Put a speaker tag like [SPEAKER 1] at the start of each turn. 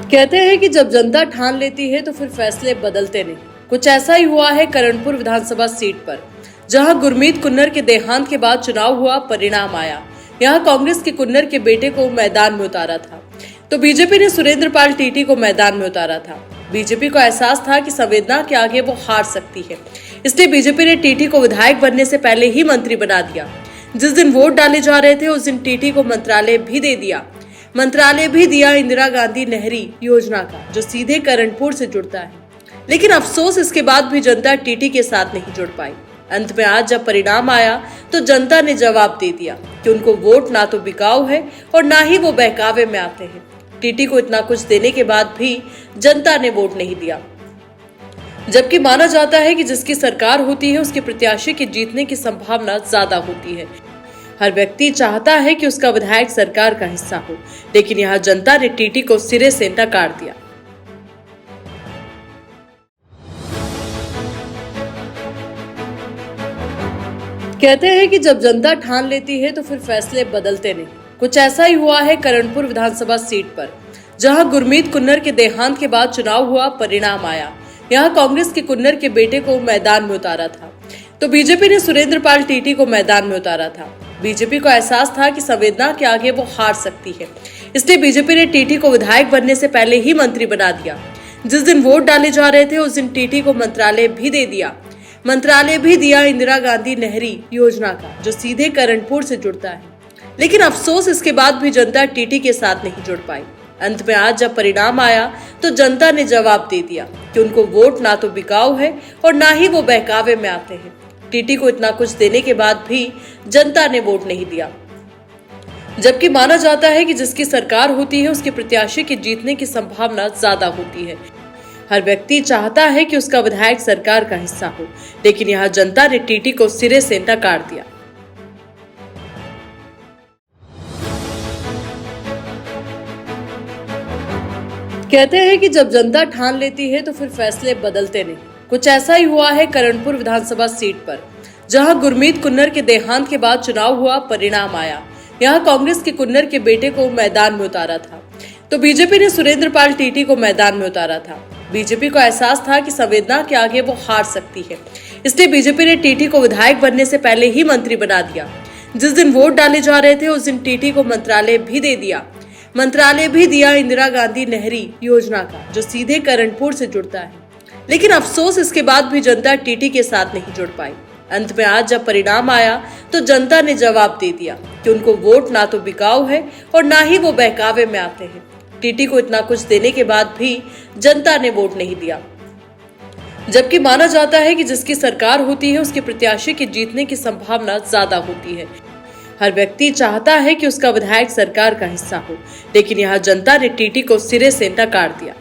[SPEAKER 1] कहते हैं कि जब जनता ठान लेती है तो फिर फैसले बदलते नहीं। कुछ ऐसा ही हुआ है करणपुर विधानसभा सीट पर, जहां गुरमीत कुन्नर के देहांत के बाद चुनाव हुआ, परिणाम आया। यहां कांग्रेस के कुन्नर के बेटे को मैदान में उतारा था, तो बीजेपी ने सुरेंद्र पाल टीटी को मैदान में उतारा था। बीजेपी को एहसास था कि संवेदना के आगे वो हार सकती है, इसलिए बीजेपी ने टीटी को विधायक बनने से पहले ही मंत्री बना दिया। जिस दिन वोट डाले जा रहे थे उस दिन टीटी को मंत्रालय भी दिया इंदिरा गांधी नहरी योजना का, जो सीधे करणपुर से जुड़ता है। लेकिन अफसोस, इसके बाद भी जनता टीटी के साथ नहीं जुड़ पाई। अंत में आज जब परिणाम आया तो जनता ने जवाब दे दिया कि उनको वोट ना तो बिकाऊ है और ना ही वो बहकावे में आते हैं। टीटी को इतना कुछ देने के बाद भी जनता ने वोट नहीं दिया, जबकि माना जाता है कि जिसकी सरकार होती है उसके प्रत्याशी के जीतने की संभावना ज्यादा होती है। हर व्यक्ति चाहता है कि उसका विधायक सरकार का हिस्सा हो, लेकिन यहाँ जनता ने टीटी को सिरे से नकार दिया। कहते हैं कि जब जनता ठान लेती है तो फिर फैसले बदलते नहीं। कुछ ऐसा ही हुआ है करणपुर विधानसभा सीट पर, जहां गुरमीत कुन्नर के देहांत के बाद चुनाव हुआ, परिणाम आया। यहां कांग्रेस के कुन्नर के बेटे को मैदान में उतारा था, तो बीजेपी ने सुरेंद्र पाल टीटी को मैदान में उतारा था। बीजेपी को एहसास था कि संवेदना के आगे वो हार सकती है, इसलिए बीजेपी ने टीटी को विधायक बनने से पहले ही मंत्री बना दिया। जिस दिन वोट डाले जा रहे थे उस दिन टीटी को मंत्रालय भी दिया इंदिरा गांधी नहरी योजना का, जो सीधे करणपुर से जुड़ता है। लेकिन अफसोस, इसके बाद भी जनता टीटी के साथ नहीं जुड़ पाई। अंत में आज जब परिणाम आया तो जनता ने जवाब दे दिया कि उनको वोट ना तो बिकाऊ है और ना ही वो बहकावे में आते हैं। टीटी को इतना कुछ देने के बाद भी जनता ने वोट नहीं दिया, जबकि माना जाता है कि जिसकी सरकार होती है उसके प्रत्याशी के जीतने की संभावना ज्यादा होती है। हर व्यक्ति चाहता है कि उसका विधायक सरकार का हिस्सा हो, लेकिन यहाँ जनता ने टीटी को सिरे से नकार दिया। कहते हैं कि जब जनता ठान लेती है तो फिर फैसले बदलते नहीं। कुछ ऐसा ही हुआ है करणपुर विधानसभा सीट पर, जहां गुरमीत कुन्नर के देहांत के बाद चुनाव हुआ, परिणाम आया। यहां कांग्रेस के कुन्नर के बेटे को मैदान में उतारा था, तो बीजेपी ने सुरेंद्र पाल टीटी को मैदान में उतारा था। बीजेपी को एहसास था कि संवेदना के आगे वो हार सकती है, इसलिए बीजेपी ने टीटी को विधायक बनने से पहले ही मंत्री बना दिया। जिस दिन वोट डाले जा रहे थे उस दिन टीटी को मंत्रालय भी दिया इंदिरा गांधी नहरी योजना का, जो सीधे करणपुर से जुड़ता है। लेकिन अफसोस, इसके बाद भी जनता टीटी के साथ नहीं जुड़ पाई। अंत में आज जब परिणाम आया तो जनता ने जवाब दे दिया कि उनको वोट ना तो बिकाऊ है और ना ही वो बहकावे में आते हैं। टीटी को इतना कुछ देने के बाद भी जनता ने वोट नहीं दिया, जबकि माना जाता है कि जिसकी सरकार होती है उसके प्रत्याशी के जीतने की संभावना ज्यादा होती है। हर व्यक्ति चाहता है कि उसका विधायक सरकार का हिस्सा हो, लेकिन यहाँ जनता ने टीटी को सिरे से नकार दिया।